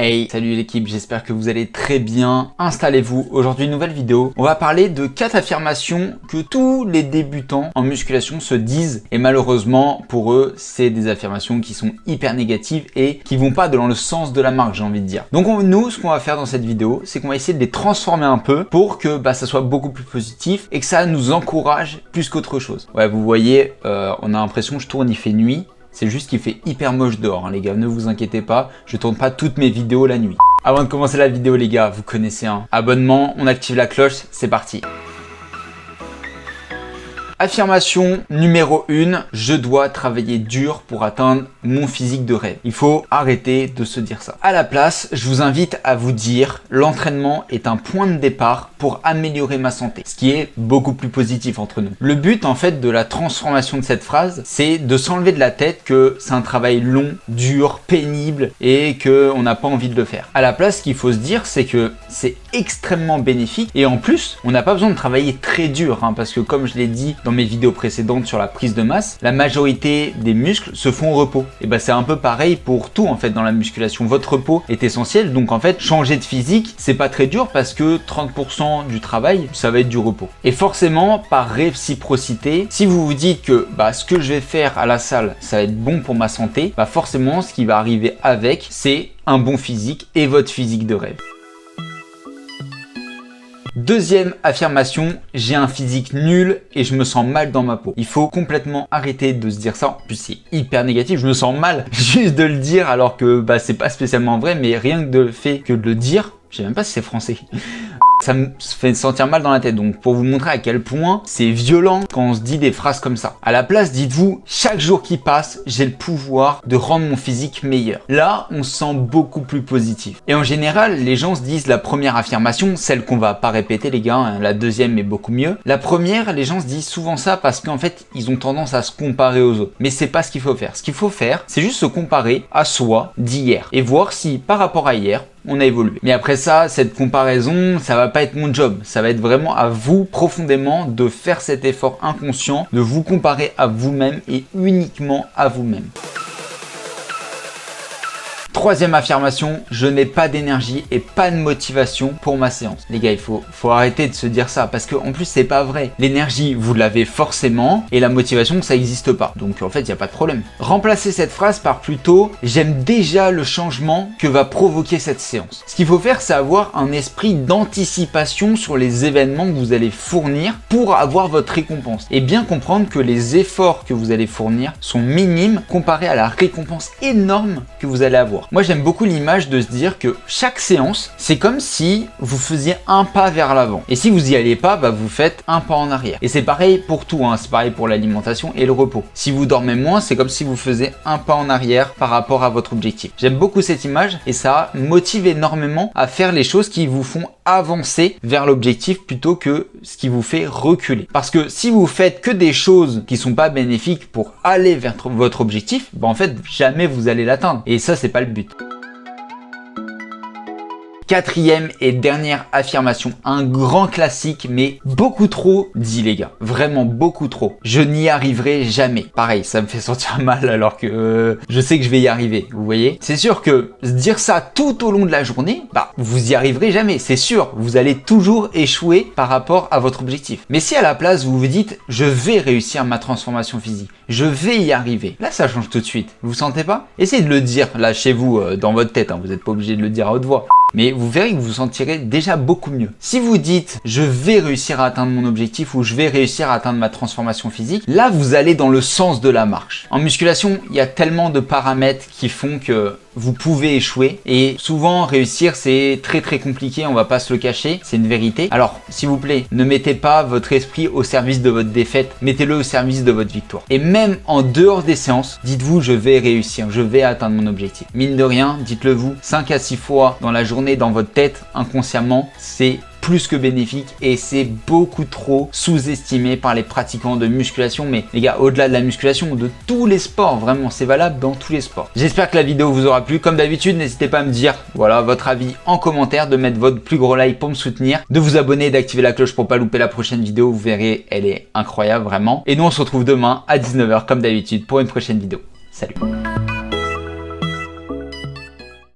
Hey, salut l'équipe, j'espère que vous allez très bien. Installez-vous, aujourd'hui nouvelle vidéo. On va parler de 4 affirmations que tous les débutants en musculation se disent et malheureusement pour eux, c'est des affirmations qui sont hyper négatives et qui vont pas dans le sens de la marque, j'ai envie de dire. Donc nous, ce qu'on va faire dans cette vidéo, c'est qu'on va essayer de les transformer un peu pour que ça soit beaucoup plus positif et que ça nous encourage plus qu'autre chose. Ouais, vous voyez, on a l'impression que je tourne, il fait nuit. C'est juste qu'il fait hyper moche dehors, hein, les gars, ne vous inquiétez pas, je tourne pas toutes mes vidéos la nuit. Avant de commencer la vidéo les gars, vous connaissez un abonnement, on active la cloche, c'est parti. Affirmation numéro 1, je dois travailler dur pour atteindre mon physique de rêve. Il faut arrêter de se dire ça. À la place, je vous invite à vous dire l'entraînement est un point de départ pour améliorer ma santé, ce qui est beaucoup plus positif entre nous. Le but en fait de la transformation de cette phrase, c'est de s'enlever de la tête que c'est un travail long, dur, pénible et qu'on n'a pas envie de le faire. À la place, ce qu'il faut se dire, c'est que c'est extrêmement bénéfique et en plus, on n'a pas besoin de travailler très dur parce que comme je l'ai dit dans mes vidéos précédentes sur la prise de masse, la majorité des muscles se font au repos. Et c'est un peu pareil pour tout en fait dans la musculation. Votre repos est essentiel, donc en fait changer de physique, c'est pas très dur parce que 30% du travail, ça va être du repos. Et forcément, par réciprocité, si vous vous dites que ce que je vais faire à la salle, ça va être bon pour ma santé, forcément ce qui va arriver avec, c'est un bon physique et votre physique de rêve. Deuxième affirmation, j'ai un physique nul et je me sens mal dans ma peau. Il faut complètement arrêter de se dire ça. En plus, c'est hyper négatif. Je me sens mal juste de le dire alors que c'est pas spécialement vrai, mais rien que de le fait que de le dire, je sais même pas si c'est français. Ça me fait sentir mal dans la tête. Donc pour vous montrer à quel point c'est violent quand on se dit des phrases comme ça. À la place, dites-vous, chaque jour qui passe, j'ai le pouvoir de rendre mon physique meilleur. Là, on se sent beaucoup plus positif. Et en général, les gens se disent la première affirmation, celle qu'on va pas répéter les gars, la deuxième est beaucoup mieux. La première, les gens se disent souvent ça parce qu'en fait, ils ont tendance à se comparer aux autres. Mais c'est pas ce qu'il faut faire. Ce qu'il faut faire, c'est juste se comparer à soi d'hier et voir si par rapport à hier, on a évolué. Mais après ça, cette comparaison, ça va pas être mon job. Ça va être vraiment à vous profondément de faire cet effort inconscient, de vous comparer à vous-même et uniquement à vous-même. Troisième affirmation, je n'ai pas d'énergie et pas de motivation pour ma séance. Les gars, il faut arrêter de se dire ça parce que en plus c'est pas vrai. L'énergie, vous l'avez forcément et la motivation, ça n'existe pas. Donc en fait, il n'y a pas de problème. Remplacez cette phrase par plutôt, j'aime déjà le changement que va provoquer cette séance. Ce qu'il faut faire, c'est avoir un esprit d'anticipation sur les événements que vous allez fournir pour avoir votre récompense. Et bien comprendre que les efforts que vous allez fournir sont minimes comparés à la récompense énorme que vous allez avoir. Moi, j'aime beaucoup l'image de se dire que chaque séance, c'est comme si vous faisiez un pas vers l'avant. Et si vous n'y allez pas, vous faites un pas en arrière. Et c'est pareil pour tout, c'est pareil pour l'alimentation et le repos. Si vous dormez moins, c'est comme si vous faisiez un pas en arrière par rapport à votre objectif. J'aime beaucoup cette image et ça motive énormément à faire les choses qui vous font avancer vers l'objectif plutôt que ce qui vous fait reculer. Parce que si vous faites que des choses qui sont pas bénéfiques pour aller vers votre objectif, en fait, jamais vous allez l'atteindre. Et ça, c'est pas le but. Quatrième et dernière affirmation, un grand classique mais beaucoup trop dit les gars, vraiment beaucoup trop. Je n'y arriverai jamais. Pareil, ça me fait sentir mal alors que je sais que je vais y arriver, vous voyez. C'est sûr que se dire ça tout au long de la journée, vous y arriverez jamais, c'est sûr. Vous allez toujours échouer par rapport à votre objectif. Mais si à la place vous vous dites, je vais réussir ma transformation physique, je vais y arriver, là ça change tout de suite, vous sentez pas? Essayez de le dire là chez vous, dans votre tête, vous n'êtes pas obligé de le dire à haute voix. Mais vous verrez que vous vous sentirez déjà beaucoup mieux. Si vous dites « je vais réussir à atteindre mon objectif » ou « je vais réussir à atteindre ma transformation physique », là vous allez dans le sens de la marche. En musculation, il y a tellement de paramètres qui font que vous pouvez échouer et souvent réussir c'est très compliqué, on va pas se le cacher, c'est une vérité. Alors s'il vous plaît, ne mettez pas votre esprit au service de votre défaite, mettez-le au service de votre victoire. Et même en dehors des séances, dites-vous je vais réussir, je vais atteindre mon objectif. Mine de rien, dites-le vous 5 à 6 fois dans la journée dans votre tête, inconsciemment, c'est plus que bénéfique et c'est beaucoup trop sous-estimé par les pratiquants de musculation. Mais les gars, au-delà de la musculation, de tous les sports, vraiment, c'est valable dans tous les sports. J'espère que la vidéo vous aura plu. Comme d'habitude, n'hésitez pas à me dire voilà votre avis en commentaire, de mettre votre plus gros like pour me soutenir, de vous abonner, d'activer la cloche pour pas louper la prochaine vidéo. Vous verrez, elle est incroyable vraiment. Et nous, on se retrouve demain à 19 h comme d'habitude pour une prochaine vidéo. Salut!